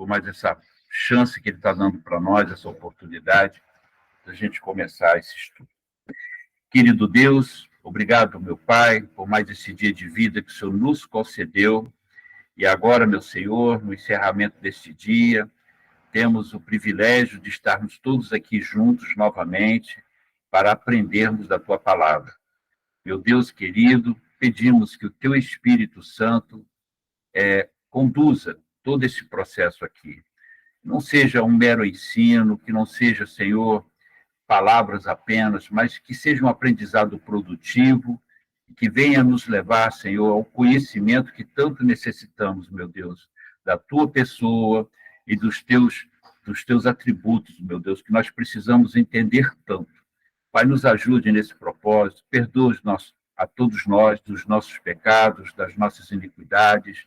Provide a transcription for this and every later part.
por mais essa chance que Ele está dando para nós, essa oportunidade da gente começar esse estudo. Querido Deus, obrigado, meu Pai, por mais esse dia de vida que o Senhor nos concedeu. E agora, meu Senhor, no encerramento deste dia, temos o privilégio de estarmos todos aqui juntos novamente para aprendermos da Tua palavra. Meu Deus querido, pedimos que o Teu Espírito Santo conduza todo esse processo aqui. Não seja um mero ensino, que não seja, Senhor, palavras apenas, mas que seja um aprendizado produtivo, que venha nos levar, Senhor, ao conhecimento que tanto necessitamos, meu Deus, da Tua pessoa e dos teus atributos, meu Deus, que nós precisamos entender tanto. Pai, nos ajude nesse propósito, perdoa a todos nós dos nossos pecados, das nossas iniquidades.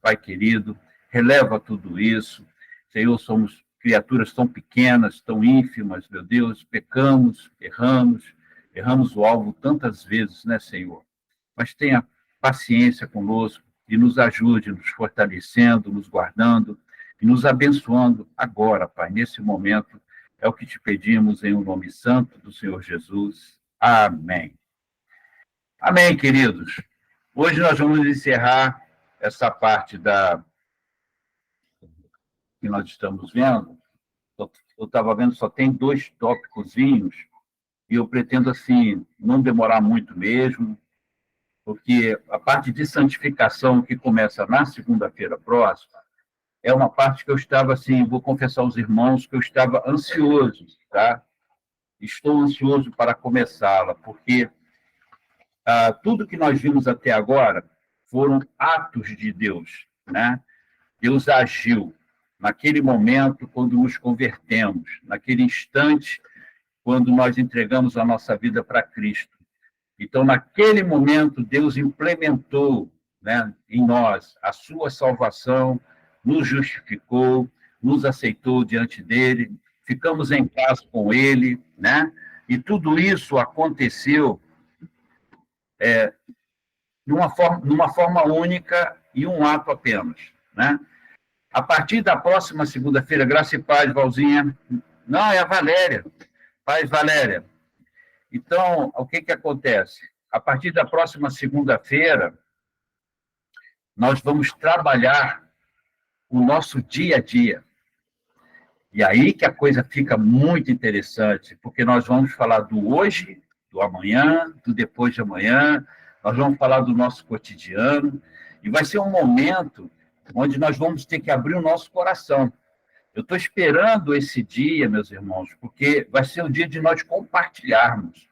Pai querido, releva tudo isso. Senhor, somos criaturas tão pequenas, tão ínfimas, meu Deus, pecamos, erramos o alvo tantas vezes, né, Senhor? Mas tenha paciência conosco e nos ajude, nos fortalecendo, nos guardando e nos abençoando agora, Pai, nesse momento. É o que te pedimos em um nome santo do Senhor Jesus. Amém. Amém, queridos. Hoje nós vamos encerrar essa parte que nós estamos vendo. Eu estava vendo, só tem 2 tópicozinhos, e eu pretendo, assim, não demorar muito mesmo, porque a parte de santificação que começa na segunda-feira próxima é uma parte que eu estava, assim, vou confessar aos irmãos que eu estava ansioso, tá? Estou ansioso para começá-la, porque tudo que nós vimos até agora foram atos de Deus, né? Deus agiu naquele momento quando nos convertemos, naquele instante quando nós entregamos a nossa vida para Cristo. Então, naquele momento, Deus implementou, né, em nós a sua salvação, nos justificou, nos aceitou diante dele, ficamos em paz com ele, né? E tudo isso aconteceu numa forma única e um ato apenas, né? A partir da próxima segunda-feira, graça e paz, Valzinha. Não, é a Valéria. Paz, Valéria. Então, o que acontece? A partir da próxima segunda-feira, nós vamos trabalhar o nosso dia a dia. E aí que a coisa fica muito interessante, porque nós vamos falar do hoje, do amanhã, do depois de amanhã, nós vamos falar do nosso cotidiano, e vai ser um momento onde nós vamos ter que abrir o nosso coração. Eu estou esperando esse dia, meus irmãos, porque vai ser o dia de nós compartilharmos,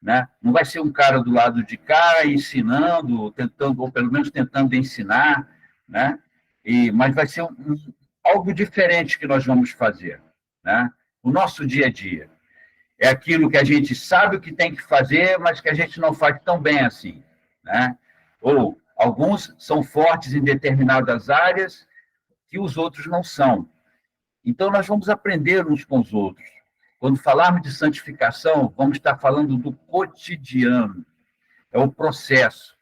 né? Não vai ser um cara do lado de cá ensinando, tentando, ou pelo menos tentando ensinar, né? Mas vai ser algo diferente que nós vamos fazer, né? O nosso dia a dia. É aquilo que a gente sabe o que tem que fazer, mas que a gente não faz tão bem assim, né? Ou alguns são fortes em determinadas áreas que os outros não são. Então, nós vamos aprender uns com os outros. Quando falarmos de santificação, vamos estar falando do cotidiano. É o processo.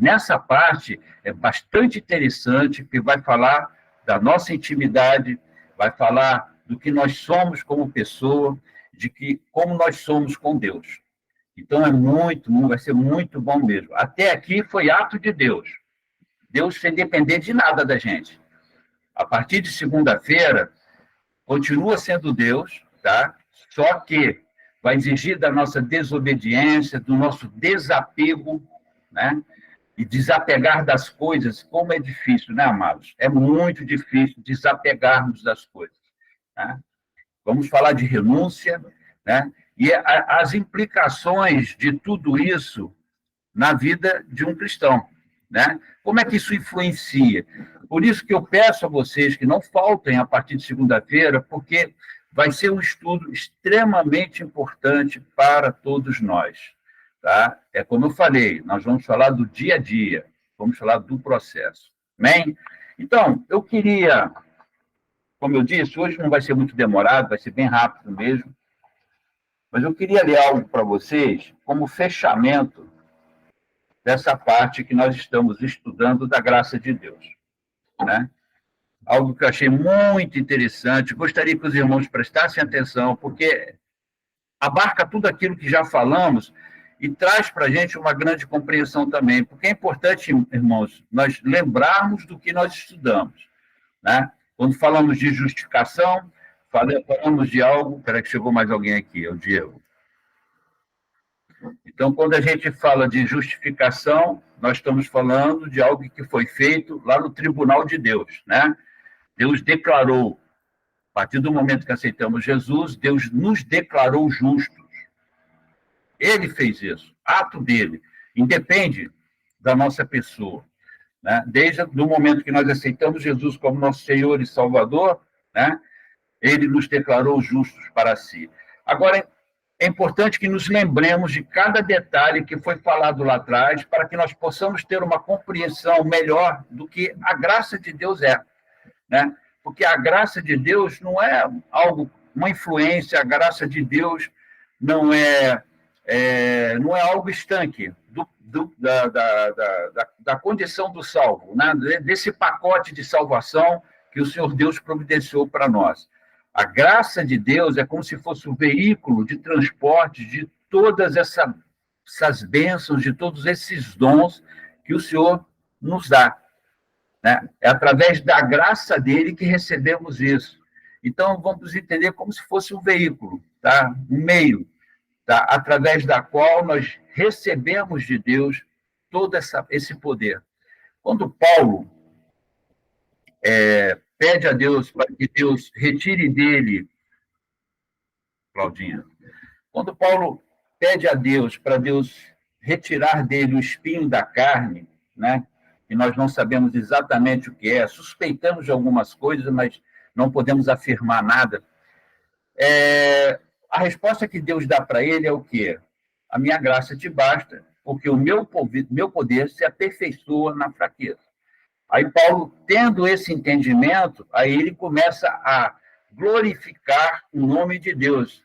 Nessa parte, é bastante interessante, porque vai falar da nossa intimidade, vai falar do que nós somos como pessoa, como nós somos com Deus. Então, vai ser muito bom mesmo. Até aqui foi ato de Deus. Deus sem depender de nada da gente. A partir de segunda-feira, continua sendo Deus, tá? Só que vai exigir da nossa desobediência, do nosso desapego, né? E desapegar das coisas, como é difícil, né, amados? É muito difícil desapegarmos das coisas, né? Vamos falar de renúncia, né? E as implicações de tudo isso na vida de um cristão, né? Como é que isso influencia? Por isso que eu peço a vocês que não faltem a partir de segunda-feira, porque vai ser um estudo extremamente importante para todos nós, tá? É como eu falei, nós vamos falar do dia a dia, vamos falar do processo. Amém? Então, eu queria, como eu disse, hoje não vai ser muito demorado, vai ser bem rápido mesmo, mas eu queria ler algo para vocês como fechamento dessa parte que nós estamos estudando da graça de Deus, né? algo que eu achei muito interessante. Gostaria que os irmãos prestassem atenção, porque abarca tudo aquilo que já falamos e traz para a gente uma grande compreensão também, porque é importante, irmãos, nós lembrarmos do que nós estudamos, né? Quando falamos de justificação, falamos de algo... Espera que chegou mais alguém aqui, é o Diego. Então, quando a gente fala de justificação, nós estamos falando de algo que foi feito lá no tribunal de Deus, né? Deus declarou, a partir do momento que aceitamos Jesus, Deus nos declarou justos. Ele fez isso, ato dele, independe da nossa pessoa, né? Desde o momento que nós aceitamos Jesus como nosso Senhor e Salvador, né? Ele nos declarou justos para si. Agora, é importante que nos lembremos de cada detalhe que foi falado lá atrás, para que nós possamos ter uma compreensão melhor do que a graça de Deus é, né? Porque a graça de Deus não é algo, uma influência, a graça de Deus não é algo estanque da condição do salvo, né? Desse pacote de salvação que o Senhor Deus providenciou para nós. A graça de Deus é como se fosse o veículo de transporte de todas essas bênçãos, de todos esses dons que o Senhor nos dá, né? É através da graça dele que recebemos isso. Então, vamos entender como se fosse um veículo, tá? Um meio, tá? Através da qual nós recebemos de Deus todo esse poder. Quando Paulo pede a Deus para que Deus retire dele, Claudinha, quando Paulo pede a Deus para Deus retirar dele o espinho da carne, né? E nós não sabemos exatamente o que é, suspeitamos de algumas coisas, mas não podemos afirmar nada. A resposta que Deus dá para ele é o quê? A minha graça te basta, porque o meu poder se aperfeiçoa na fraqueza. Aí Paulo, tendo esse entendimento, aí ele começa a glorificar o nome de Deus.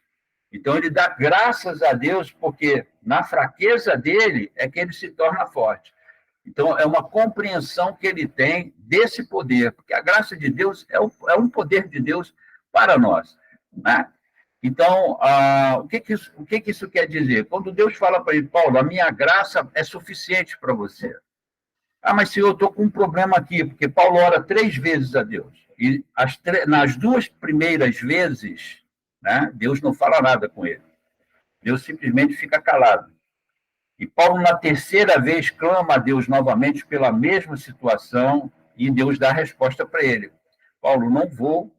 Então, ele dá graças a Deus, porque na fraqueza dele é que ele se torna forte. Então, é uma compreensão que ele tem desse poder, porque a graça de Deus é um poder de Deus para nós, né? Então, o que isso quer dizer? Quando Deus fala para ele, Paulo, a minha graça é suficiente para você. Mas se eu estou com um problema aqui, porque Paulo ora 3 vezes a Deus, e nas 2 primeiras vezes, né, Deus não fala nada com ele. Deus simplesmente fica calado. E Paulo, na 3ª vez, clama a Deus novamente pela mesma situação, e Deus dá a resposta para ele. Paulo, não vou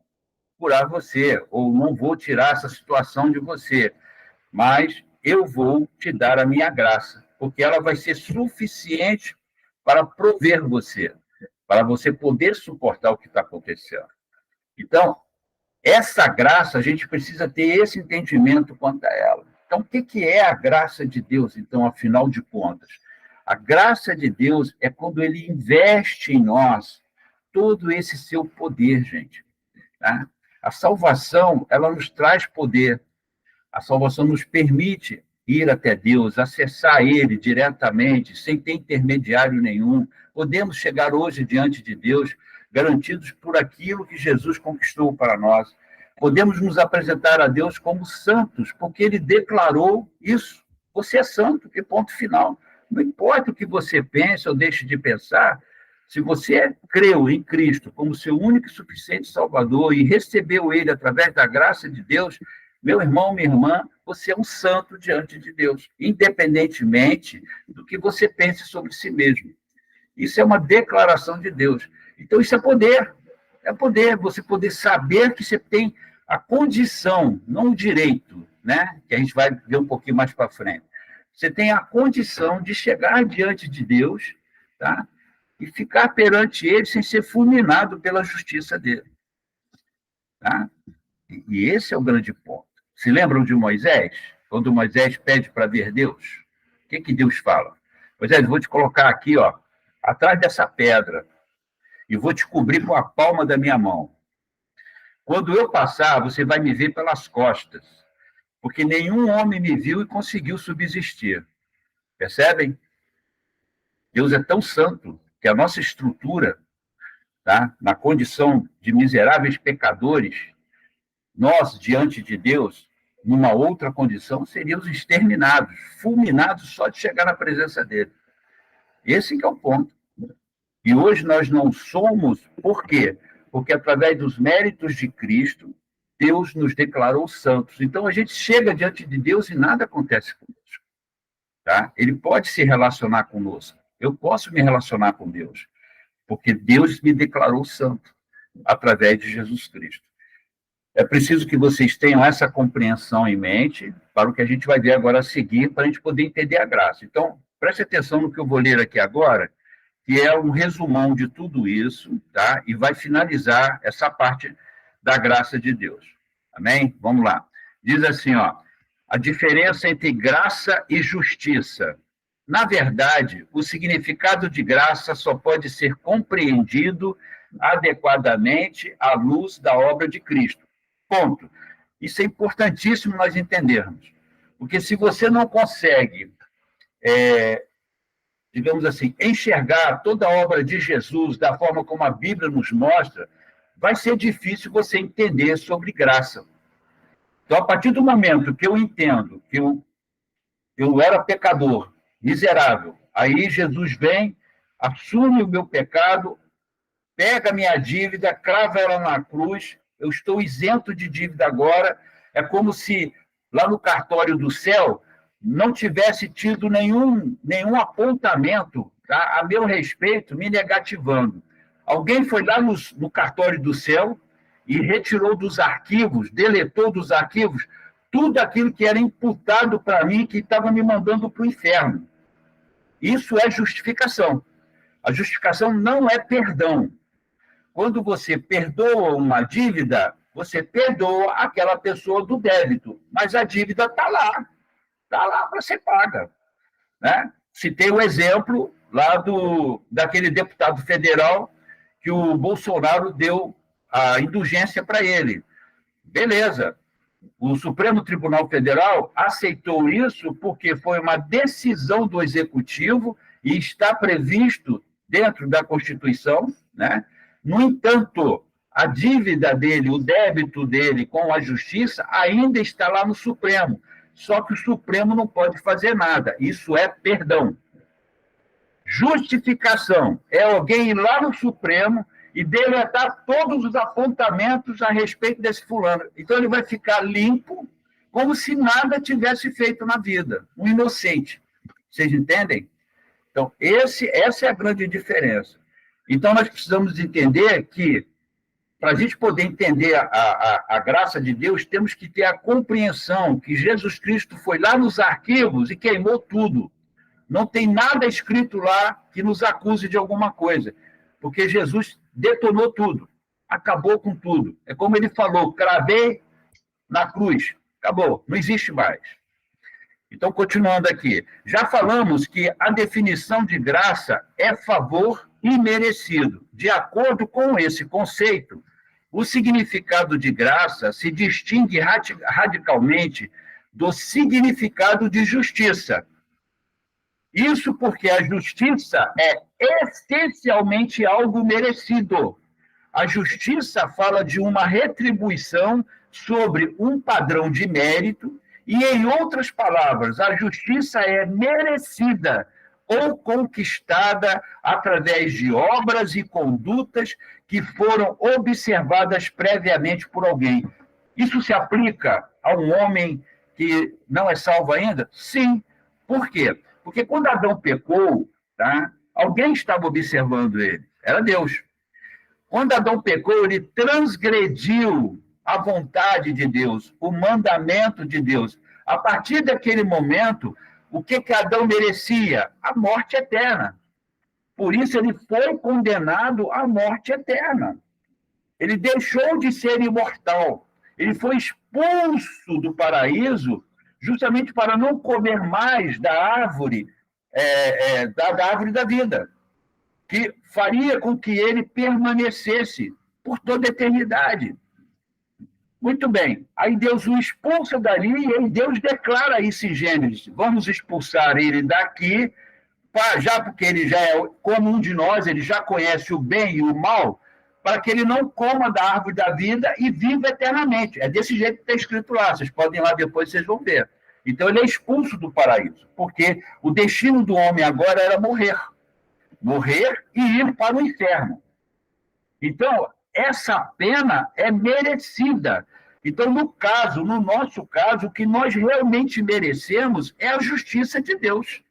curar você, ou não vou tirar essa situação de você, mas eu vou te dar a minha graça, porque ela vai ser suficiente para prover você, para você poder suportar o que está acontecendo. Então, essa graça, a gente precisa ter esse entendimento quanto a ela. Então, o que é a graça de Deus, então, afinal de contas? A graça de Deus é quando ele investe em nós todo esse seu poder, gente. Tá? A salvação, ela nos traz poder. A salvação nos permite ir até Deus, acessar Ele diretamente, sem ter intermediário nenhum. Podemos chegar hoje diante de Deus, garantidos por aquilo que Jesus conquistou para nós. Podemos nos apresentar a Deus como santos, porque Ele declarou isso. Você é santo, e ponto final. Não importa o que você pense ou deixe de pensar, se você creu em Cristo como seu único e suficiente Salvador e recebeu Ele através da graça de Deus, meu irmão, minha irmã, você é um santo diante de Deus, independentemente do que você pense sobre si mesmo. Isso é uma declaração de Deus. Então, isso é poder. É poder, você poder saber que você tem a condição, não o direito, né? Que a gente vai ver um pouquinho mais para frente. Você tem a condição de chegar diante de Deus, tá? E ficar perante Ele sem ser fulminado pela justiça dele. Tá? E esse é o grande ponto. Se lembram de Moisés? Quando Moisés pede para ver Deus, o que Deus fala? Moisés, eu vou te colocar aqui, ó, atrás dessa pedra, e vou te cobrir com a palma da minha mão. Quando eu passar, você vai me ver pelas costas, porque nenhum homem me viu e conseguiu subsistir. Percebem? Deus é tão santo que a nossa estrutura, tá? Na condição de miseráveis pecadores, nós, diante de Deus, numa outra condição, seríamos exterminados, fulminados só de chegar na presença dele. Esse que é o ponto. E hoje nós não somos, por quê? Porque através dos méritos de Cristo, Deus nos declarou santos. Então a gente chega diante de Deus e nada acontece conosco. Tá? Ele pode se relacionar conosco. Eu posso me relacionar com Deus, porque Deus me declarou santo através de Jesus Cristo. É preciso que vocês tenham essa compreensão em mente para o que a gente vai ver agora a seguir, para a gente poder entender a graça. Então, preste atenção no que eu vou ler aqui agora, que é um resumão de tudo isso, tá? E vai finalizar essa parte da graça de Deus. Amém? Vamos lá. Diz assim, ó, a diferença entre graça e justiça. Na verdade, o significado de graça só pode ser compreendido adequadamente à luz da obra de Cristo. Ponto. Isso é importantíssimo nós entendermos. Porque se você não consegue, digamos assim, enxergar toda a obra de Jesus da forma como a Bíblia nos mostra, vai ser difícil você entender sobre graça. Então, a partir do momento que eu entendo que eu era pecador, miserável, aí Jesus vem, assume o meu pecado, pega a minha dívida, crava ela na cruz, eu estou isento de dívida agora, é como se lá no cartório do céu não tivesse tido nenhum apontamento, tá, a meu respeito, me negativando. Alguém foi lá no cartório do céu e retirou dos arquivos, deletou dos arquivos, tudo aquilo que era imputado para mim, que estava me mandando para o inferno. Isso é justificação. A justificação não é perdão. Quando você perdoa uma dívida, você perdoa aquela pessoa do débito, mas a dívida está lá para ser paga. Né? Citei o exemplo lá daquele deputado federal que o Bolsonaro deu a indulgência para ele. Beleza. O Supremo Tribunal Federal aceitou isso porque foi uma decisão do Executivo e está previsto dentro da Constituição, né? No entanto, a dívida dele, o débito dele com a Justiça ainda está lá no Supremo. Só que o Supremo não pode fazer nada. Isso é perdão. Justificação é alguém ir lá no Supremo e deletar todos os apontamentos a respeito desse fulano. Então, ele vai ficar limpo, como se nada tivesse feito na vida. Um inocente. Vocês entendem? Então, essa é a grande diferença. Então, nós precisamos entender que, para a gente poder entender a graça de Deus, temos que ter a compreensão que Jesus Cristo foi lá nos arquivos e queimou tudo. Não tem nada escrito lá que nos acuse de alguma coisa, porque Jesus detonou tudo, acabou com tudo. É como ele falou, cravei na cruz, acabou, não existe mais. Então, continuando aqui, já falamos que a definição de graça é favor imerecido. De acordo com esse conceito, o significado de graça se distingue radicalmente do significado de justiça. Isso porque a justiça é essencialmente algo merecido. A justiça fala de uma retribuição sobre um padrão de mérito e, em outras palavras, a justiça é merecida ou conquistada através de obras e condutas que foram observadas previamente por alguém. Isso se aplica a um homem que não é salvo ainda? Sim. Por quê? Porque quando Adão pecou, tá, alguém estava observando ele. Era Deus. Quando Adão pecou, ele transgrediu a vontade de Deus, o mandamento de Deus. A partir daquele momento, o que Adão merecia? A morte eterna. Por isso, ele foi condenado à morte eterna. Ele deixou de ser imortal. Ele foi expulso do paraíso justamente para não comer mais da árvore, da árvore da vida, que faria com que ele permanecesse por toda a eternidade. Muito bem. Aí Deus o expulsa dali e aí Deus declara isso em Gênesis. Vamos expulsar ele daqui, já porque ele já é como um de nós, ele já conhece o bem e o mal, para que ele não coma da árvore da vida e viva eternamente. É desse jeito que está escrito lá. Vocês podem ir lá depois, vocês vão ver. Então, ele é expulso do paraíso, porque o destino do homem agora era morrer. Morrer e ir para o inferno. Então, essa pena é merecida. Então, no nosso caso, o que nós realmente merecemos é a justiça de Deus.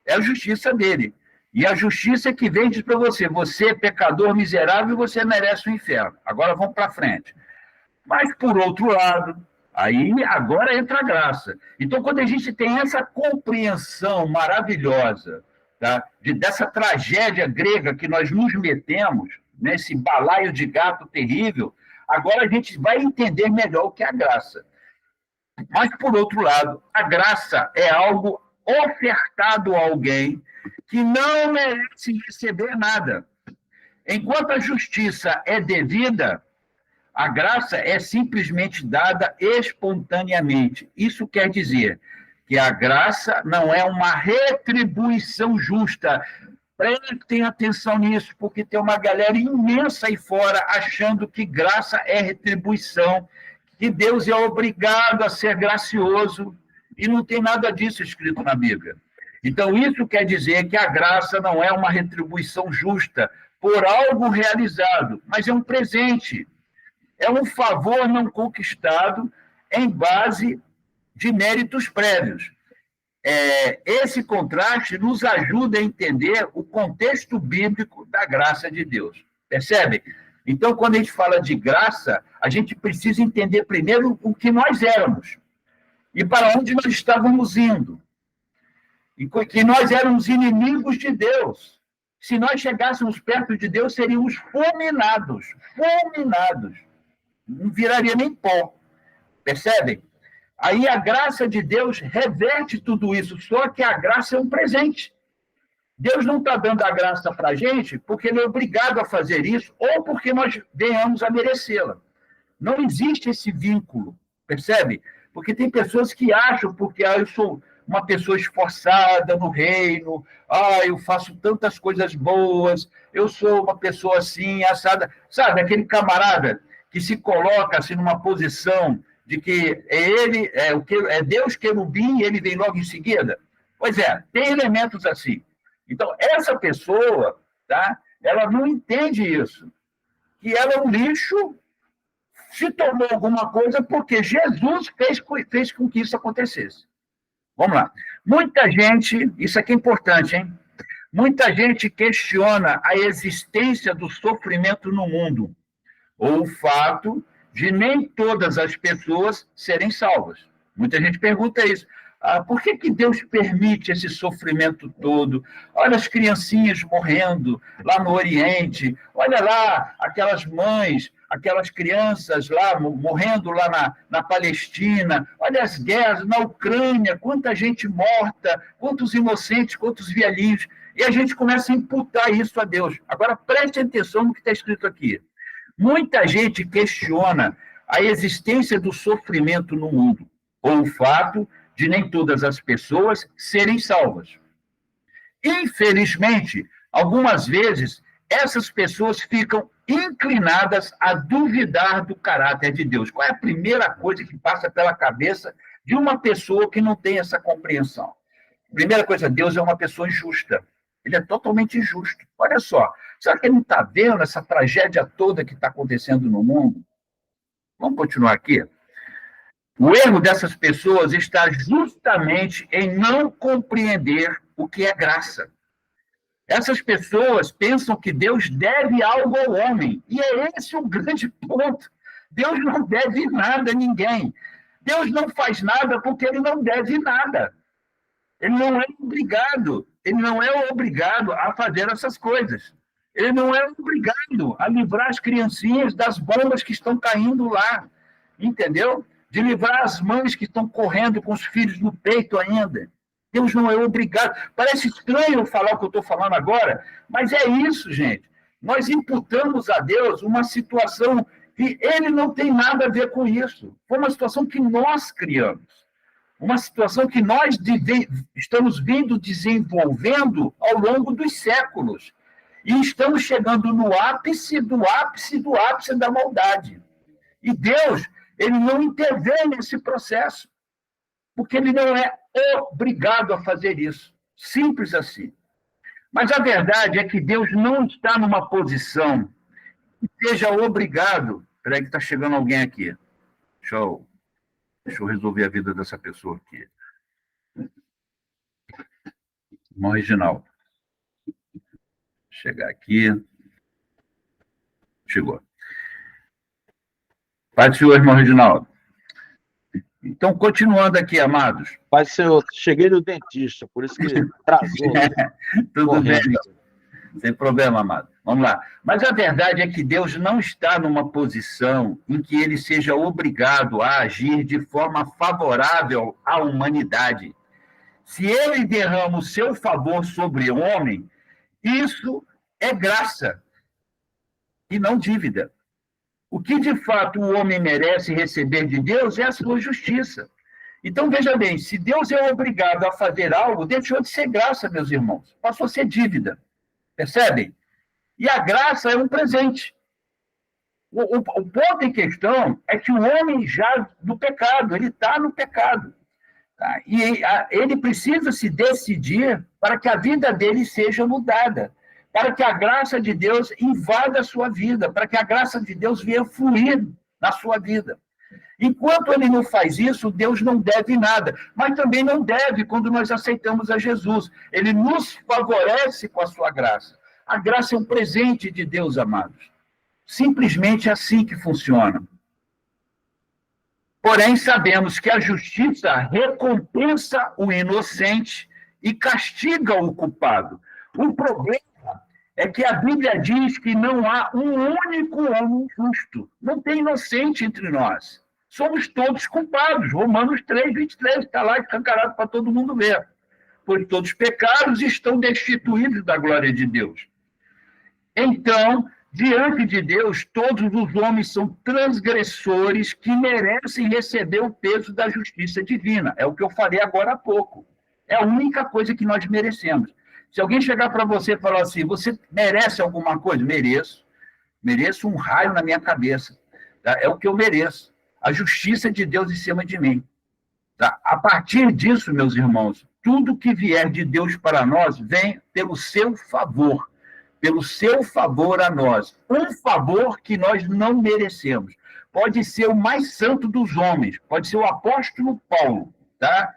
É a justiça dele. E a justiça que vem diz para você, você é pecador miserável e você merece o inferno. Agora vamos para frente. Mas, por outro lado, aí agora entra a graça. Então, quando a gente tem essa compreensão maravilhosa, tá, dessa tragédia grega que nós nos metemos, nesse balaio de gato terrível, agora a gente vai entender melhor o que é a graça. Mas, por outro lado, a graça é algo ofertado a alguém que não merece receber nada. Enquanto a justiça é devida, a graça é simplesmente dada espontaneamente. Isso quer dizer que a graça não é uma retribuição justa. Prestem atenção nisso, porque tem uma galera imensa aí fora achando que graça é retribuição, que Deus é obrigado a ser gracioso, e não tem nada disso escrito na Bíblia. Então, isso quer dizer que a graça não é uma retribuição justa por algo realizado, mas é um presente. É um favor não conquistado em base de méritos prévios. Esse contraste nos ajuda a entender o contexto bíblico da graça de Deus. Percebe? Então, quando a gente fala de graça, a gente precisa entender primeiro o que nós éramos e para onde nós estávamos indo. E que nós éramos inimigos de Deus. Se nós chegássemos perto de Deus, seríamos fulminados. Fulminados. Não viraria nem pó. Percebem? Aí a graça de Deus reverte tudo isso, só que a graça é um presente. Deus não está dando a graça para a gente porque ele é obrigado a fazer isso ou porque nós venhamos a merecê-la. Não existe esse vínculo, percebe? Porque tem pessoas que acham, porque eu sou uma pessoa esforçada no reino, eu faço tantas coisas boas, eu sou uma pessoa assim, assada. Sabe, aquele camarada que se coloca assim numa posição de que é Deus querubim e ele vem logo em seguida? Pois é, tem elementos assim. Então, essa pessoa, tá, ela não entende isso, que ela é um lixo, se tornou alguma coisa porque Jesus fez com que isso acontecesse. Vamos lá. Muita gente, isso aqui é importante, hein? Muita gente questiona a existência do sofrimento no mundo, ou o fato de nem todas as pessoas serem salvas. Muita gente pergunta isso. Por que Deus permite esse sofrimento todo? Olha as criancinhas morrendo lá no Oriente, olha lá aquelas mães, aquelas crianças lá morrendo lá na Palestina, olha as guerras na Ucrânia, quanta gente morta, quantos inocentes, quantos velhinhos, e a gente começa a imputar isso a Deus. Agora, preste atenção no que está escrito aqui. Muita gente questiona a existência do sofrimento no mundo, ou o fato de nem todas as pessoas serem salvas. Infelizmente, algumas vezes, essas pessoas ficam inclinadas a duvidar do caráter de Deus. Qual é a primeira coisa que passa pela cabeça de uma pessoa que não tem essa compreensão? Primeira coisa, Deus é uma pessoa injusta. Ele é totalmente injusto. Olha só, será que ele não está vendo essa tragédia toda que está acontecendo no mundo? Vamos continuar aqui? O erro dessas pessoas está justamente em não compreender o que é graça. Essas pessoas pensam que Deus deve algo ao homem, e é esse o grande ponto. Deus não deve nada a ninguém. Deus não faz nada porque ele não deve nada. Ele não é obrigado a fazer essas coisas. Ele não é obrigado a livrar as criancinhas das bombas que estão caindo lá, entendeu? De livrar as mães que estão correndo com os filhos no peito ainda. Deus não é obrigado. Parece estranho falar o que eu estou falando agora, mas é isso, gente. Nós imputamos a Deus uma situação que ele não tem nada a ver com isso. Foi uma situação que nós criamos. Uma situação que nós estamos vindo desenvolvendo ao longo dos séculos. E estamos chegando no ápice do ápice do ápice da maldade. E Deus, ele não intervém nesse processo, porque ele não é obrigado a fazer isso. Simples assim. Mas a verdade é que Deus não está numa posição que seja obrigado. Espera aí que está chegando alguém aqui. Deixa eu resolver a vida dessa pessoa aqui. Irmão Reginaldo. Chegar aqui. Chegou. Pai do Senhor, irmão Reginaldo. Então, continuando aqui, amados. Pai do Senhor, cheguei no dentista, por isso que atrasou. Tudo bem, sem problema, amado. Vamos lá. Mas a verdade é que Deus não está numa posição em que ele seja obrigado a agir de forma favorável à humanidade. Se ele derrama o seu favor sobre o homem, isso é graça e não dívida. O que, de fato, o homem merece receber de Deus é a sua justiça. Então, veja bem, se Deus é obrigado a fazer algo, deixou de ser graça, meus irmãos. Passou a ser dívida. Percebem? E a graça é um presente. O ponto em questão é que o homem já no pecado, ele está no pecado. Tá? E ele precisa se decidir para que a vida dele seja mudada, para que a graça de Deus invada a sua vida, para que a graça de Deus venha fluir na sua vida. Enquanto ele não faz isso, Deus não deve nada, mas também não deve quando nós aceitamos a Jesus. Ele nos favorece com a sua graça. A graça é um presente de Deus, amados. Simplesmente é assim que funciona. Porém, sabemos que a justiça recompensa o inocente e castiga o culpado. O problema é que a Bíblia diz que não há um único homem justo. Não tem inocente entre nós. Somos todos culpados. Romanos 3:23 está lá escancarado para todo mundo ver. Pois todos os pecados estão destituídos da glória de Deus. Então, diante de Deus, todos os homens são transgressores que merecem receber o peso da justiça divina. É o que eu falei agora há pouco. É a única coisa que nós merecemos. Se alguém chegar para você e falar assim, você merece alguma coisa? Mereço. Mereço um raio na minha cabeça. Tá? É o que eu mereço. A justiça de Deus em cima de mim. Tá? A partir disso, meus irmãos, tudo que vier de Deus para nós vem pelo seu favor. Pelo seu favor a nós. Um favor que nós não merecemos. Pode ser o mais santo dos homens. Pode ser o apóstolo Paulo. Tá?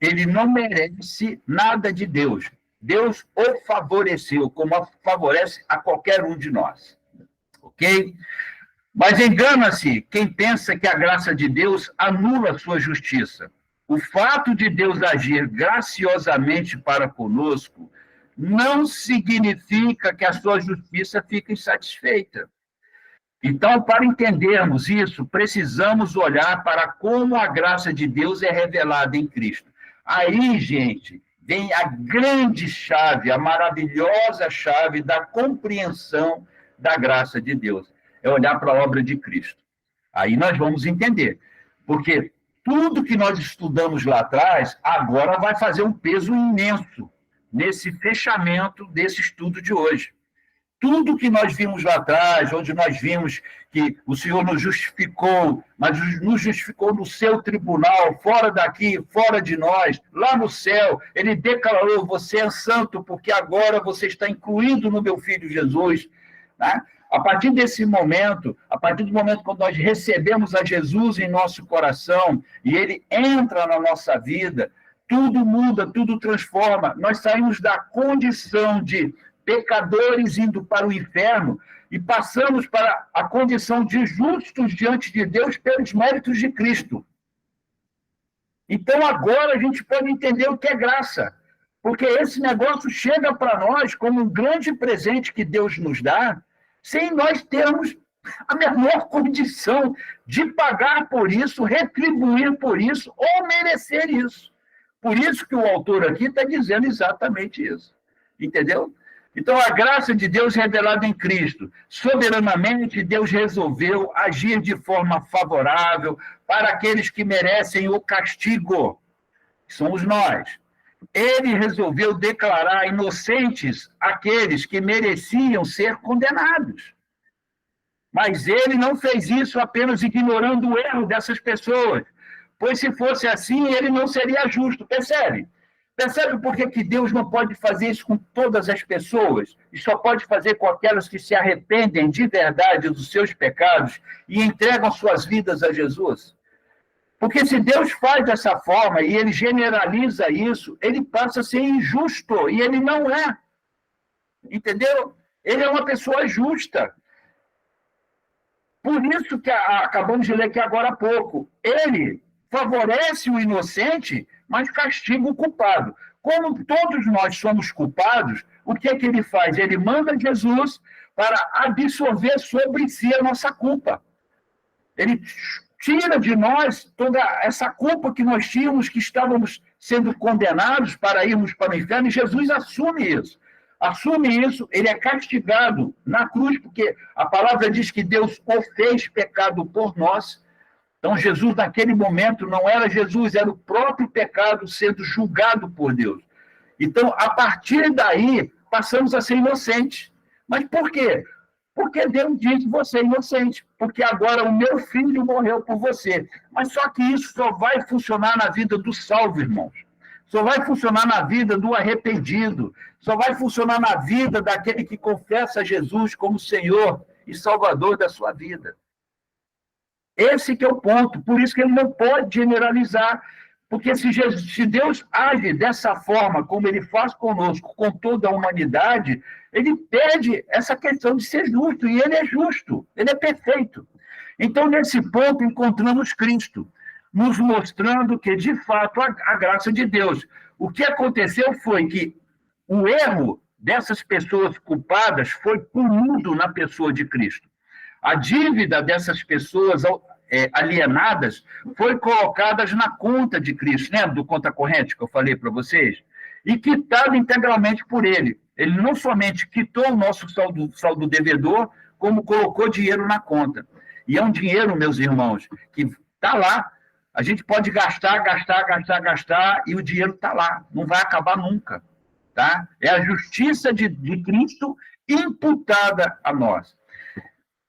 Ele não merece nada de Deus. Deus o favoreceu, como favorece a qualquer um de nós. Ok? Mas engana-se quem pensa que a graça de Deus anula a sua justiça. O fato de Deus agir graciosamente para conosco não significa que a sua justiça fique insatisfeita. Então, para entendermos isso, precisamos olhar para como a graça de Deus é revelada em Cristo. Aí, gente, vem a grande chave, a maravilhosa chave da compreensão da graça de Deus. É olhar para a obra de Cristo. Aí nós vamos entender. Porque tudo que nós estudamos lá atrás, agora vai fazer um peso imenso nesse fechamento desse estudo de hoje. Tudo que nós vimos lá atrás, onde nós vimos que o Senhor nos justificou, mas nos justificou no seu tribunal, fora daqui, fora de nós, lá no céu, ele declarou, você é santo, porque agora você está incluído no meu Filho Jesus. Né? A partir desse momento, a partir do momento quando nós recebemos a Jesus em nosso coração, e ele entra na nossa vida, tudo muda, tudo transforma. Nós saímos da condição de pecadores indo para o inferno e passamos para a condição de justos diante de Deus pelos méritos de Cristo. Então, agora a gente pode entender o que é graça, porque esse negócio chega para nós como um grande presente que Deus nos dá, sem nós termos a menor condição de pagar por isso, retribuir por isso ou merecer isso. Por isso que o autor aqui está dizendo exatamente isso. Entendeu? Então, a graça de Deus revelada em Cristo. Soberanamente, Deus resolveu agir de forma favorável para aqueles que merecem o castigo, que somos nós. Ele resolveu declarar inocentes aqueles que mereciam ser condenados. Mas ele não fez isso apenas ignorando o erro dessas pessoas, pois se fosse assim, ele não seria justo. Percebe? Percebe por que Deus não pode fazer isso com todas as pessoas e só pode fazer com aquelas que se arrependem de verdade dos seus pecados e entregam suas vidas a Jesus? Porque se Deus faz dessa forma e ele generaliza isso, ele passa a ser injusto, e ele não é. Entendeu? Ele é uma pessoa justa. Por isso que acabamos de ler aqui agora há pouco. Ele favorece o inocente, mas castiga o culpado. Como todos nós somos culpados, o que é que ele faz? Ele manda Jesus para absorver sobre si a nossa culpa. Ele tira de nós toda essa culpa que nós tínhamos, que estávamos sendo condenados para irmos para o inferno, e Jesus assume isso. Assume isso, ele é castigado na cruz, porque a palavra diz que Deus o fez pecado por nós. Então, Jesus, naquele momento, não era Jesus, era o próprio pecado sendo julgado por Deus. Então, a partir daí, passamos a ser inocentes. Mas por quê? Porque Deus diz que você é inocente, porque agora o meu filho morreu por você. Mas só que isso só vai funcionar na vida do salvo, irmãos. Só vai funcionar na vida do arrependido. Só vai funcionar na vida daquele que confessa Jesus como Senhor e Salvador da sua vida. Esse que é o ponto. Por isso que ele não pode generalizar. Porque se Deus age dessa forma, como ele faz conosco, com toda a humanidade, ele perde essa questão de ser justo. E ele é justo, ele é perfeito. Então, nesse ponto, encontramos Cristo, nos mostrando que, de fato, a graça de Deus. O que aconteceu foi que o erro dessas pessoas culpadas foi punido na pessoa de Cristo. A dívida dessas pessoas alienadas foi colocada na conta de Cristo, lembra do conta corrente que eu falei para vocês? E quitada integralmente por ele. Ele não somente quitou o nosso saldo devedor, como colocou dinheiro na conta. E é um dinheiro, meus irmãos, que está lá. A gente pode gastar, e o dinheiro está lá. Não vai acabar nunca. Tá? É a justiça de Cristo imputada a nós,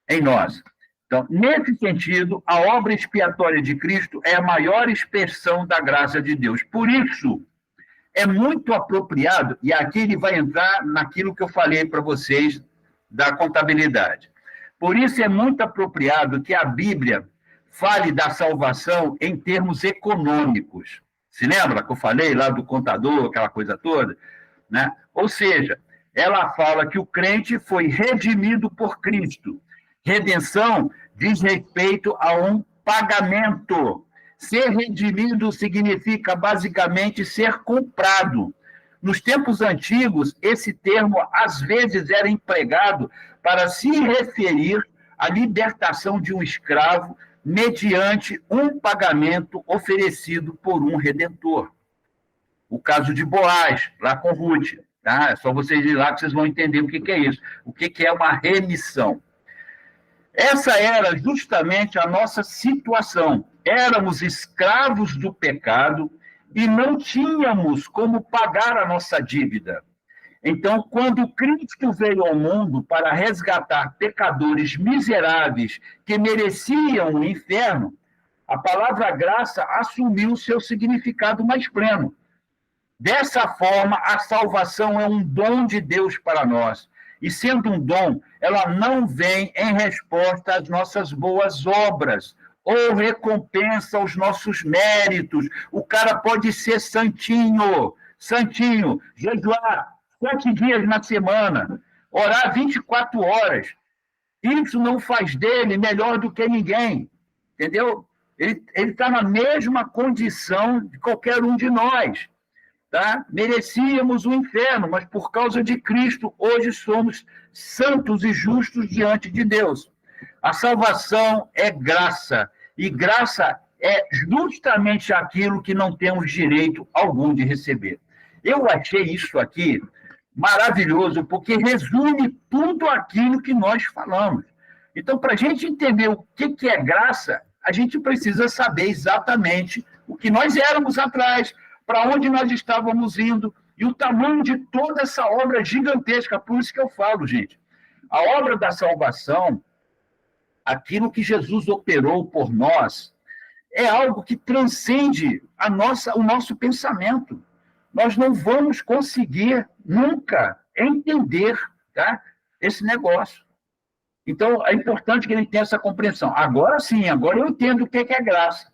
em nós. Então, nesse sentido, a obra expiatória de Cristo é a maior expressão da graça de Deus. Por isso, é muito apropriado, e aqui ele vai entrar naquilo que eu falei para vocês da contabilidade. Por isso é muito apropriado que a Bíblia fale da salvação em termos econômicos. Se lembra que eu falei lá do contador, aquela coisa toda? Né? Ou seja, ela fala que o crente foi redimido por Cristo. Redenção diz respeito a um pagamento. Ser redimido significa, basicamente, ser comprado. Nos tempos antigos, esse termo, às vezes, era empregado para se referir à libertação de um escravo mediante um pagamento oferecido por um redentor. O caso de Boaz, lá com Ruth. Tá? É só vocês ir lá que vocês vão entender o que é isso. O que é uma remissão. Essa era justamente a nossa situação. Éramos escravos do pecado e não tínhamos como pagar a nossa dívida. Então, quando Cristo veio ao mundo para resgatar pecadores miseráveis que mereciam o inferno, a palavra graça assumiu seu significado mais pleno. Dessa forma, a salvação é um dom de Deus para nós. E sendo um dom, ela não vem em resposta às nossas boas obras ou recompensa aos nossos méritos. O cara pode ser santinho, jejuar 7 dias na semana, orar 24 horas. Isso não faz dele melhor do que ninguém, entendeu? Ele está na mesma condição de qualquer um de nós. Tá? Merecíamos o inferno, mas por causa de Cristo, hoje somos santos e justos diante de Deus. A salvação é graça, e graça é justamente aquilo que não temos direito algum de receber. Eu achei isso aqui maravilhoso, porque resume tudo aquilo que nós falamos. Então, para a gente entender o que é graça, a gente precisa saber exatamente o que nós éramos atrás. para onde nós estávamos indo e o tamanho de toda essa obra gigantesca. Por isso que eu falo, gente, a obra da salvação, aquilo que Jesus operou por nós, é algo que transcende o nosso pensamento. Nós não vamos conseguir nunca entender, tá, esse negócio. Então, é importante que ele tenha essa compreensão. Agora sim, agora eu entendo o que é graça.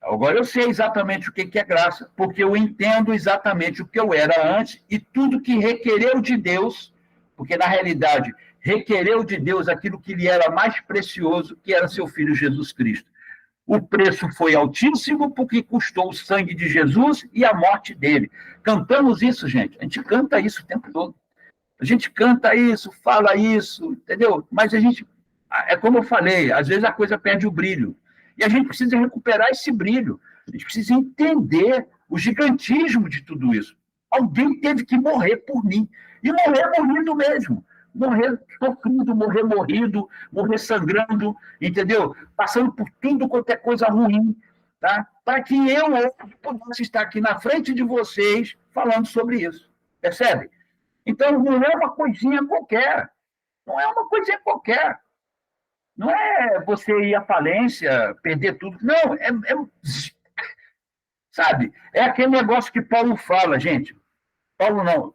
Agora eu sei exatamente o que é graça, porque eu entendo exatamente o que eu era antes e tudo que requereu de Deus, porque, na realidade, requereu de Deus aquilo que lhe era mais precioso, que era seu Filho Jesus Cristo. O preço foi altíssimo, porque custou o sangue de Jesus e a morte dele. Cantamos isso, gente. A gente canta isso o tempo todo. A gente canta isso, fala isso, entendeu? Mas a gente, é como eu falei, às vezes a coisa perde o brilho. E a gente precisa recuperar esse brilho. A gente precisa entender o gigantismo de tudo isso. Alguém teve que morrer por mim. E morrer morrido mesmo. Morrer sofrido, morrer morrido, morrer sangrando, entendeu? Passando por tudo quanto é coisa ruim, tá? Para que eu pudesse estar aqui na frente de vocês falando sobre isso. Percebe? Então, não é uma coisinha qualquer. Não é uma coisinha qualquer. Não é você ir à falência, perder tudo. Não, sabe? É aquele negócio que Paulo fala, gente. Paulo não,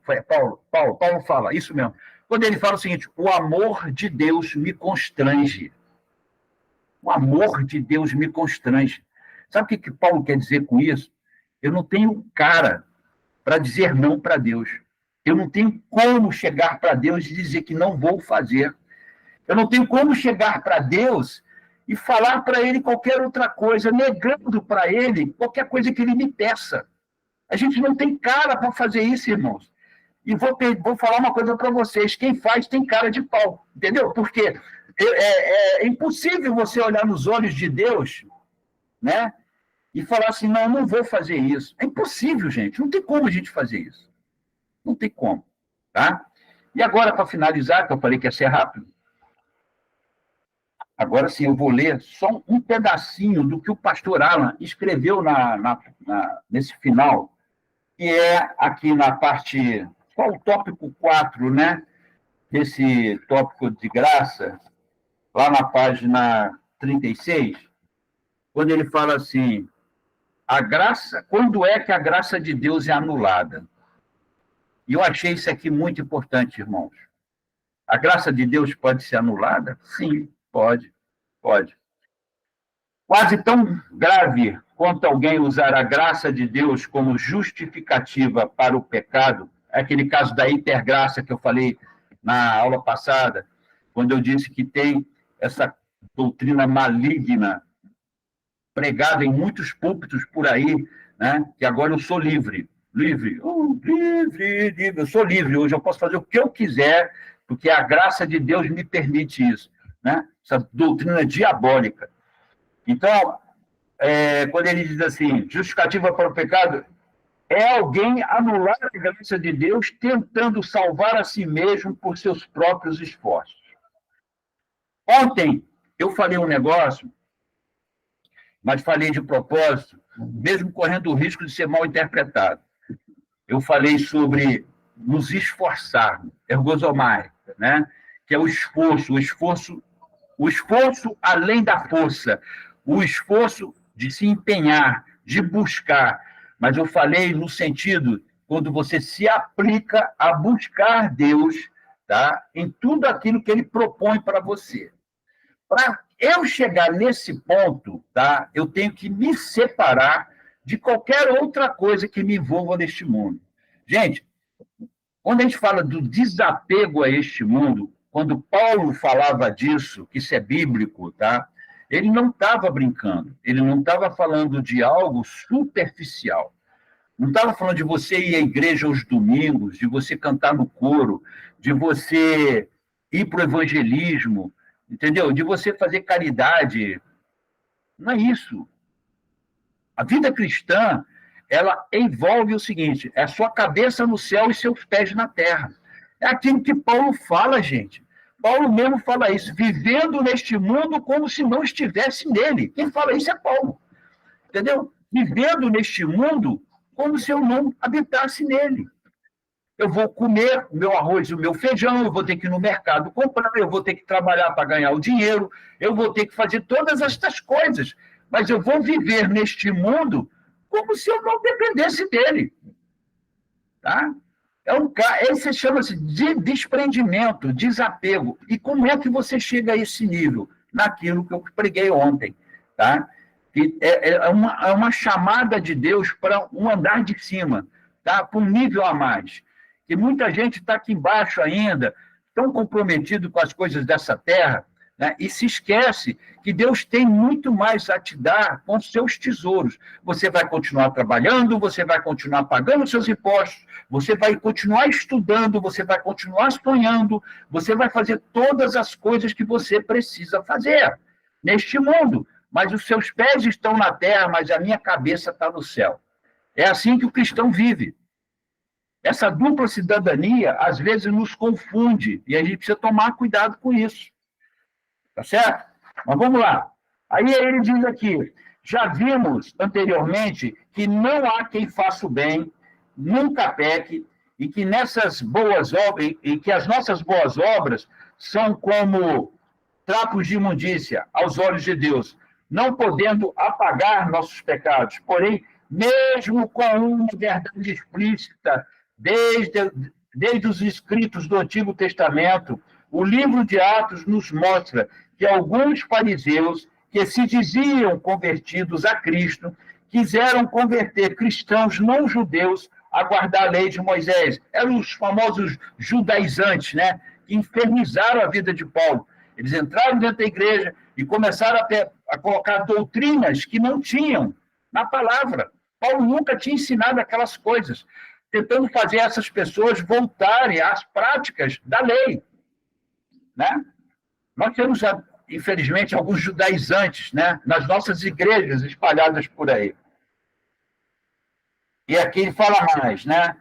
Paulo fala, isso mesmo. Quando ele fala o seguinte, o amor de Deus me constrange. O amor de Deus me constrange. Sabe o que Paulo quer dizer com isso? Eu não tenho cara para dizer não para Deus. Eu não tenho como chegar para Deus e dizer que não vou fazer. Eu não tenho como chegar para Deus e falar para Ele qualquer outra coisa, negando para Ele qualquer coisa que Ele me peça. A gente não tem cara para fazer isso, irmãos. E vou falar uma coisa para vocês, quem faz tem cara de pau, entendeu? Porque é impossível você olhar nos olhos de Deus, né, e falar assim, não vou fazer isso. É impossível, gente, não tem como a gente fazer isso. Não tem como, tá? E agora, para finalizar, que eu falei que ia ser rápido, agora sim, eu vou ler só um pedacinho do que o pastor Alan escreveu nesse final, que é aqui na parte, só o tópico 4, né? Desse tópico de graça, lá na página 36, quando ele fala assim, quando é que a graça de Deus é anulada? E eu achei isso aqui muito importante, irmãos. A graça de Deus pode ser anulada? Sim, pode. Quase tão grave quanto alguém usar a graça de Deus como justificativa para o pecado, é aquele caso da intergraça que eu falei na aula passada, quando eu disse que tem essa doutrina maligna pregada em muitos púlpitos por aí, né? Que agora eu sou livre, eu sou livre, hoje eu posso fazer o que eu quiser, porque a graça de Deus me permite isso, né? Essa doutrina diabólica. Então, quando ele diz assim, justificativa para o pecado, é alguém anular a graça de Deus tentando salvar a si mesmo por seus próprios esforços. Ontem, eu falei um negócio, mas falei de propósito, mesmo correndo o risco de ser mal interpretado. Eu falei sobre nos esforçarmos, ergozomai, né? Que é o esforço além da força, o esforço de se empenhar, de buscar. Mas eu falei no sentido, quando você se aplica a buscar Deus, tá? Em tudo aquilo que Ele propõe para você. Para eu chegar nesse ponto, tá? Eu tenho que me separar de qualquer outra coisa que me envolva neste mundo. Gente, quando a gente fala do desapego a este mundo, quando Paulo falava disso, que isso é bíblico, tá? Ele não estava brincando, ele não estava falando de algo superficial. Não estava falando de você ir à igreja aos domingos, de você cantar no coro, de você ir para o evangelismo, entendeu? De você fazer caridade. Não é isso. A vida cristã, ela envolve o seguinte, é a sua cabeça no céu e seus pés na terra. É aquilo que Paulo fala, gente. Paulo mesmo fala isso, vivendo neste mundo como se não estivesse nele. Quem fala isso é Paulo. Entendeu? Vivendo neste mundo como se eu não habitasse nele. Eu vou comer o meu arroz e o meu feijão, eu vou ter que ir no mercado comprar, eu vou ter que trabalhar para ganhar o dinheiro, eu vou ter que fazer todas estas coisas, mas eu vou viver neste mundo como se eu não dependesse dele. Tá? Esse chama-se de desprendimento, desapego. E como é que você chega a esse nível? Naquilo que eu preguei ontem. Tá? Que é uma chamada de Deus para um andar de cima, tá? Para um nível a mais. E muita gente está aqui embaixo ainda, tão comprometido com as coisas dessa terra, né? E se esquece que Deus tem muito mais a te dar com os seus tesouros. Você vai continuar trabalhando, você vai continuar pagando seus impostos, você vai continuar estudando, você vai continuar sonhando, você vai fazer todas as coisas que você precisa fazer neste mundo. Mas os seus pés estão na terra, mas a minha cabeça está no céu. É assim que o cristão vive. Essa dupla cidadania, às vezes, nos confunde, e a gente precisa tomar cuidado com isso. Tá certo? Mas vamos lá. Aí ele diz aqui, já vimos anteriormente que não há quem faça o bem, nunca peque, e que nessas boas obras, e que as nossas boas obras são como trapos de imundícia aos olhos de Deus, não podendo apagar nossos pecados, porém, mesmo com uma verdade explícita, desde os escritos do Antigo Testamento, o livro de Atos nos mostra que alguns fariseus que se diziam convertidos a Cristo quiseram converter cristãos não judeus a guardar a lei de Moisés. Eram os famosos judaizantes, né? Que infernizaram a vida de Paulo. Eles entraram dentro da igreja e começaram a colocar doutrinas que não tinham na palavra. Paulo nunca tinha ensinado aquelas coisas, tentando fazer essas pessoas voltarem às práticas da lei. Né? Nós temos, infelizmente, alguns judaizantes, né, nas nossas igrejas espalhadas por aí. E aqui ele fala mais, né?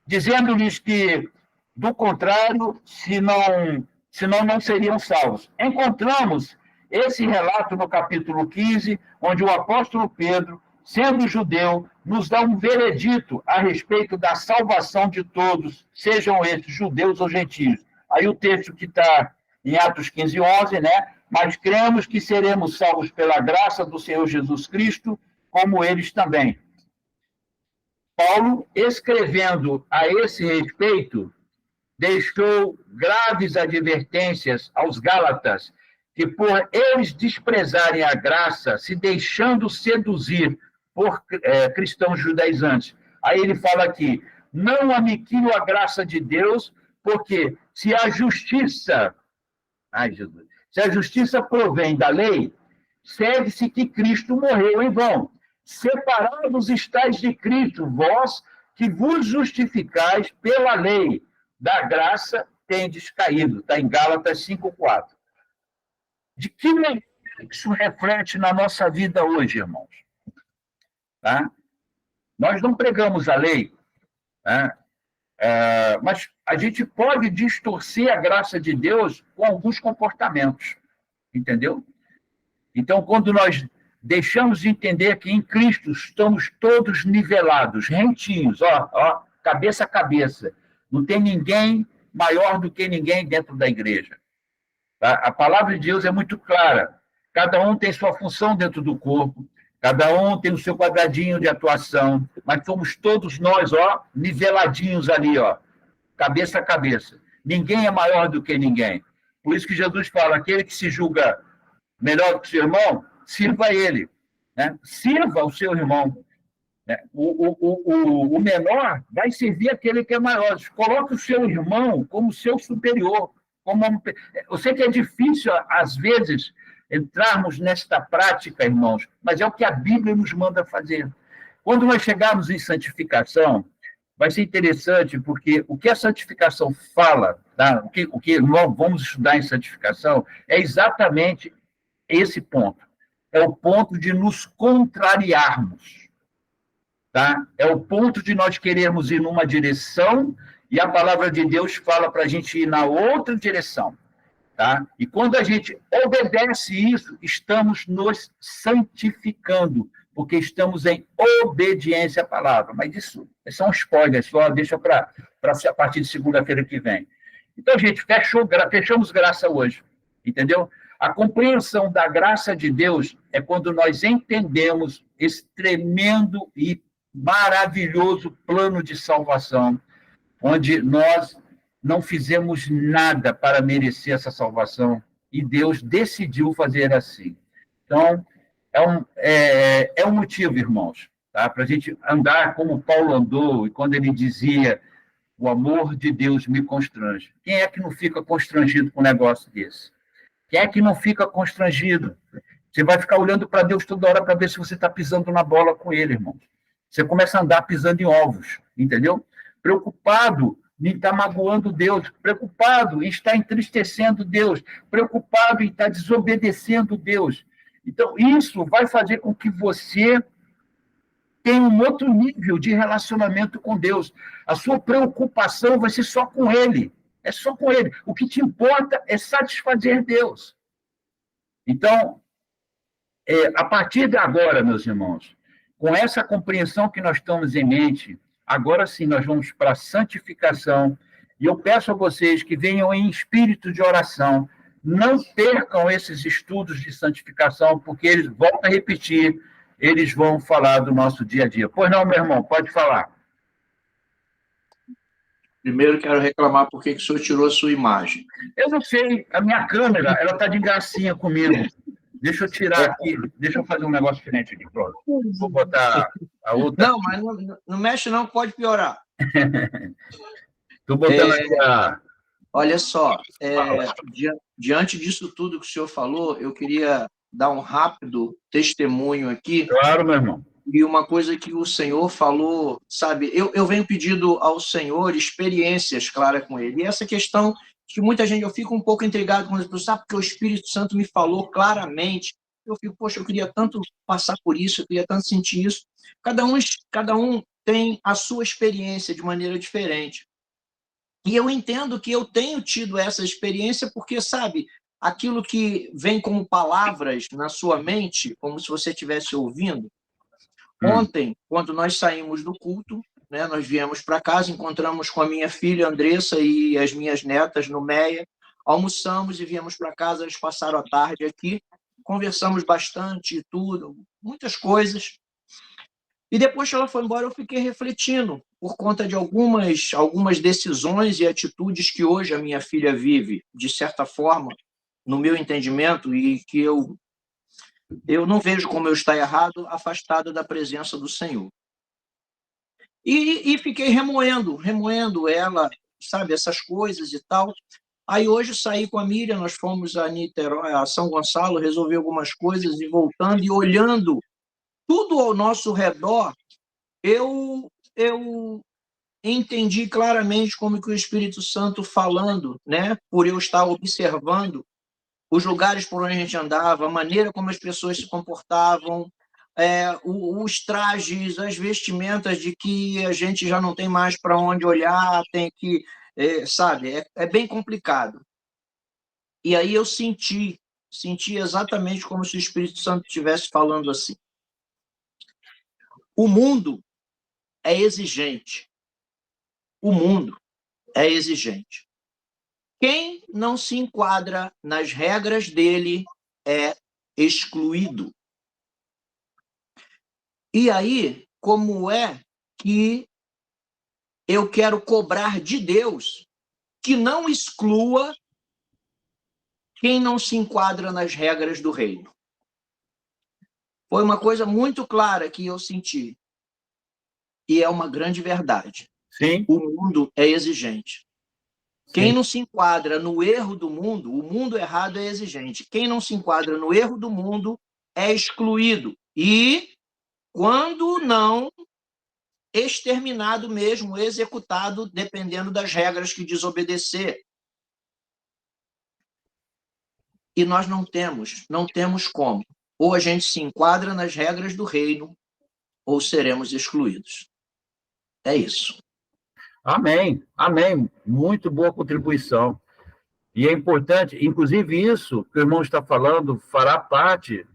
Dizendo-lhes que, do contrário, senão não seriam salvos. Encontramos esse relato no capítulo 15, onde o apóstolo Pedro, sendo judeu, nos dá um veredito a respeito da salvação de todos, sejam esses judeus ou gentios. Aí o texto que está em Atos 15, 11, né? Mas cremos que seremos salvos pela graça do Senhor Jesus Cristo, como eles também. Paulo, escrevendo a esse respeito, deixou graves advertências aos Gálatas, que por eles desprezarem a graça, se deixando seduzir por cristãos judaizantes. Aí ele fala aqui, não aniquilo a graça de Deus, porque se a justiça provém da lei, segue-se que Cristo morreu em vão. Separados estáis de Cristo, vós que vos justificais pela lei, da graça tendes caído. Está em Gálatas 5:4. De que maneira isso reflete na nossa vida hoje, irmãos? Tá? Nós não pregamos a lei, né? Mas a gente pode distorcer a graça de Deus com alguns comportamentos, entendeu? Então, quando nós deixamos de entender que em Cristo estamos todos nivelados, rentinhos, cabeça a cabeça, não tem ninguém maior do que ninguém dentro da igreja. Tá? A palavra de Deus é muito clara, cada um tem sua função dentro do corpo, cada um tem o seu quadradinho de atuação, mas somos todos nós, niveladinhos ali, cabeça a cabeça. Ninguém é maior do que ninguém. Por isso que Jesus fala, aquele que se julga melhor do que o seu irmão, sirva a ele. Né? Sirva o seu irmão. O menor vai servir aquele que é maior. Coloque o seu irmão como seu superior. Eu sei que é difícil, às vezes, entrarmos nesta prática, irmãos, mas é o que a Bíblia nos manda fazer. Quando nós chegarmos em santificação, vai ser interessante, porque o que a santificação fala, tá? o que nós vamos estudar em santificação, é exatamente esse ponto. É o ponto de nos contrariarmos. Tá? É o ponto de nós querermos ir numa direção e a palavra de Deus fala para a gente ir na outra direção. Tá? E quando a gente obedece isso, estamos nos santificando, porque estamos em obediência à palavra. Mas isso é um spoiler, só deixa para a partir de segunda-feira que vem. Então, gente, fechamos graça hoje, entendeu? A compreensão da graça de Deus é quando nós entendemos esse tremendo e maravilhoso plano de salvação, onde nós não fizemos nada para merecer essa salvação, e Deus decidiu fazer assim. Então, é um motivo, irmãos, tá? Para a gente andar como Paulo andou, e quando ele dizia, o amor de Deus me constrange. Quem é que não fica constrangido com um negócio desse? Quem é que não fica constrangido? Você vai ficar olhando para Deus toda hora para ver se você está pisando na bola com ele, irmão. Você começa a andar pisando em ovos, entendeu? Preocupado em estar magoando Deus, preocupado em estar entristecendo Deus, preocupado em estar desobedecendo Deus. Então, isso vai fazer com que você tenha um outro nível de relacionamento com Deus. A sua preocupação vai ser só com Ele. É só com Ele. O que te importa é satisfazer Deus. Então, a partir de agora, meus irmãos, com essa compreensão que nós estamos em mente, agora sim nós vamos para a santificação. E eu peço a vocês que venham em espírito de oração. Não percam esses estudos de santificação, porque eles, volto a repetir, eles vão falar do nosso dia a dia. Pois não, meu irmão, pode falar. Primeiro, quero reclamar por que o senhor tirou a sua imagem. Eu não sei, a minha câmera, ela está de gracinha comigo. Deixa eu tirar aqui, deixa eu fazer um negócio diferente aqui, pronto. Vou botar a outra. Não, mas não mexe não, pode piorar. Estou botando aí a... Olha só, diante disso tudo que o senhor falou, eu queria dar um rápido testemunho aqui. Claro, meu irmão. E uma coisa que o Senhor falou, sabe, eu venho pedindo ao Senhor experiências claras com Ele. E essa questão que muita gente, eu fico um pouco intrigado quando as pessoas, sabe, porque o Espírito Santo me falou claramente. Eu fico, poxa, eu queria tanto passar por isso, eu queria tanto sentir isso. Cada um tem a sua experiência de maneira diferente. E eu entendo que eu tenho tido essa experiência porque, sabe, aquilo que vem como palavras na sua mente, como se você estivesse ouvindo. Ontem, quando nós saímos do culto, né, nós viemos para casa, encontramos com a minha filha Andressa e as minhas netas no Meia, almoçamos e viemos para casa, eles passaram a tarde aqui, conversamos bastante e tudo, muitas coisas. E depois que ela foi embora, eu fiquei refletindo por conta de algumas decisões e atitudes que hoje a minha filha vive, de certa forma, no meu entendimento, e que eu não vejo como eu estar errado, afastada da presença do Senhor. E fiquei remoendo ela, sabe, essas coisas e tal. Aí hoje saí com a Miriam, nós fomos a Niterói, a São Gonçalo, resolver algumas coisas e voltando e olhando tudo ao nosso redor, eu entendi claramente como que o Espírito Santo falando, né, por eu estar observando os lugares por onde a gente andava, a maneira como as pessoas se comportavam, os trajes, as vestimentas de que a gente já não tem mais para onde olhar, tem que, sabe, é bem complicado. E aí eu senti exatamente como se o Espírito Santo estivesse falando assim. O mundo é exigente. O mundo é exigente. Quem não se enquadra nas regras dele é excluído. E aí, como é que eu quero cobrar de Deus que não exclua quem não se enquadra nas regras do reino? Foi uma coisa muito clara que eu senti. E é uma grande verdade. Sim. O mundo é exigente. Quem não se enquadra no erro do mundo, o mundo errado é exigente. Quem não se enquadra no erro do mundo é excluído. E, quando não, exterminado mesmo, executado, dependendo das regras que desobedecer. E nós não temos como. Ou a gente se enquadra nas regras do reino, ou seremos excluídos. É isso. Amém, amém. Muito boa contribuição. E é importante, inclusive isso que o irmão está falando fará parte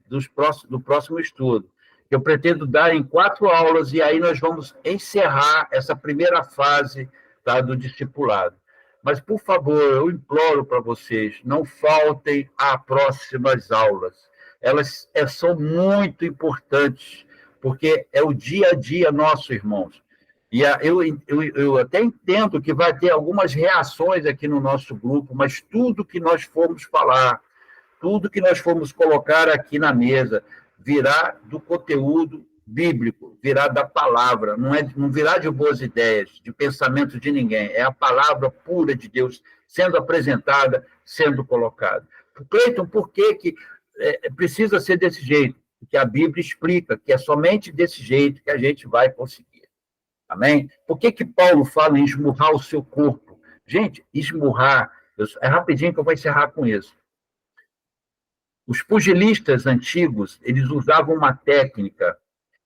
do próximo estudo. que eu pretendo dar em 4 aulas, e aí nós vamos encerrar essa primeira fase, tá, do discipulado. Mas, por favor, eu imploro para vocês, não faltem às próximas aulas. Elas são muito importantes, porque é o dia a dia nosso, irmãos. E eu até entendo que vai ter algumas reações aqui no nosso grupo, mas tudo que nós formos falar, tudo que nós formos colocar aqui na mesa, virá do conteúdo bíblico, virá da palavra, não virá de boas ideias, de pensamento de ninguém, é a palavra pura de Deus sendo apresentada, sendo colocada. Cleiton, por que precisa ser desse jeito? Porque a Bíblia explica que é somente desse jeito que a gente vai conseguir. Amém? Por que Paulo fala em esmurrar o seu corpo? Gente, esmurrar, é rapidinho que eu vou encerrar com isso. Os pugilistas antigos, eles usavam uma técnica,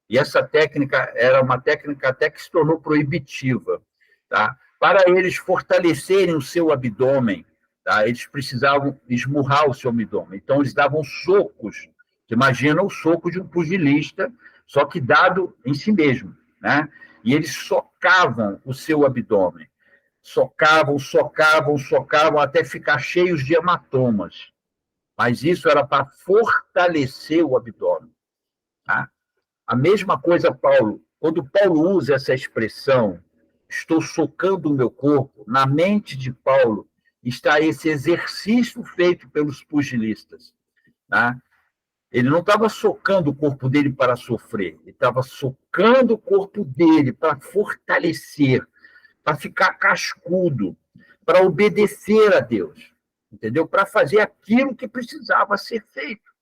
e essa técnica era uma técnica até que se tornou proibitiva, tá? Para eles fortalecerem o seu abdômen, tá? Eles precisavam esmurrar o seu abdômen. Então, eles davam socos. Você imagina o soco de um pugilista, só que dado em si mesmo, né? E eles socavam o seu abdômen. Socavam, até ficar cheios de hematomas. Mas isso era para fortalecer o abdômen. Tá? A mesma coisa, Paulo. Quando Paulo usa essa expressão, estou socando o meu corpo, na mente de Paulo está esse exercício feito pelos pugilistas. Tá? Ele não estava socando o corpo dele para sofrer, ele estava socando o corpo dele para fortalecer, para ficar cascudo, para obedecer a Deus, entendeu? Para fazer aquilo que precisava ser feito.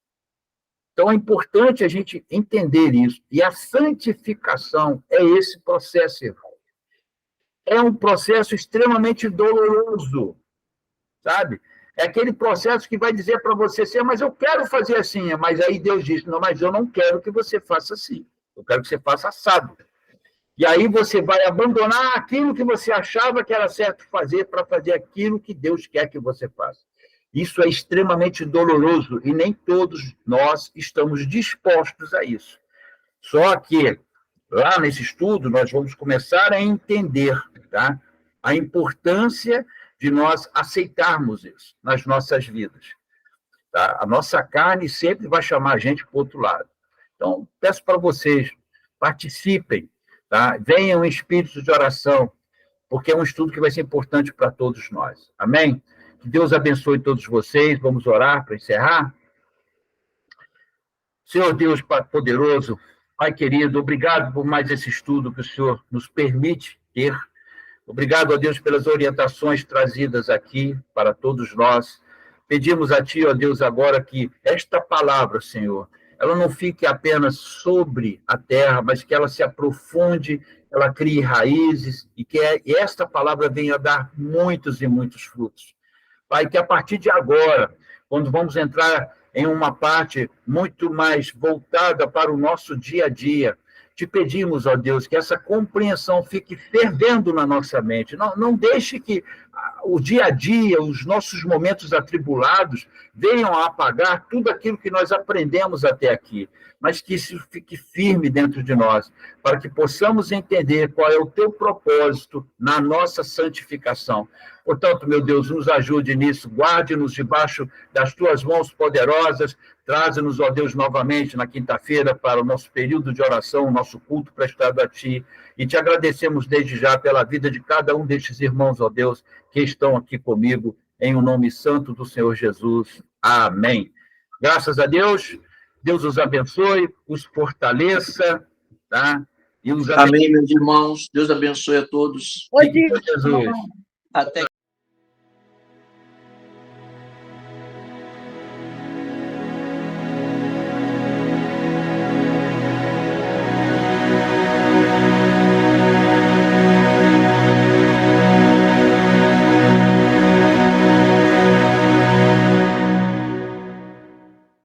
Então, é importante a gente entender isso. E a santificação é esse processo, irmão. É um processo extremamente doloroso, sabe? É aquele processo que vai dizer para você assim, mas eu quero fazer assim, mas aí Deus diz, não, mas eu não quero que você faça assim, eu quero que você faça assado. E aí você vai abandonar aquilo que você achava que era certo fazer para fazer aquilo que Deus quer que você faça. Isso é extremamente doloroso e nem todos nós estamos dispostos a isso. Só que, lá nesse estudo, nós vamos começar a entender, tá, a importância de nós aceitarmos isso nas nossas vidas. Tá? A nossa carne sempre vai chamar a gente para o outro lado. Então, peço para vocês, participem, tá? Venham em espírito de oração, porque é um estudo que vai ser importante para todos nós. Amém? Que Deus abençoe todos vocês. Vamos orar para encerrar? Senhor Deus poderoso, Pai querido, obrigado por mais esse estudo que o Senhor nos permite ter. Obrigado, ó Deus, pelas orientações trazidas aqui para todos nós. Pedimos a Ti, ó Deus, agora que esta palavra, Senhor, ela não fique apenas sobre a terra, mas que ela se aprofunde, ela crie raízes e que esta palavra venha dar muitos e muitos frutos. Pai, que a partir de agora, quando vamos entrar em uma parte muito mais voltada para o nosso dia a dia, te pedimos, ó Deus, que essa compreensão fique fervendo na nossa mente. Não deixe que o dia a dia, os nossos momentos atribulados, venham a apagar tudo aquilo que nós aprendemos até aqui, mas que isso fique firme dentro de nós, para que possamos entender qual é o teu propósito na nossa santificação. Portanto, meu Deus, nos ajude nisso, guarde-nos debaixo das tuas mãos poderosas, traze-nos, ó Deus, novamente na quinta-feira para o nosso período de oração, o nosso culto prestado a Ti, e te agradecemos desde já pela vida de cada um destes irmãos, ó Deus, que estão aqui comigo, em o nome santo do Senhor Jesus. Amém. Graças a Deus, Deus os abençoe, os fortaleça, tá? E os Amém, meus irmãos. Deus abençoe a todos. Fique com Jesus. Até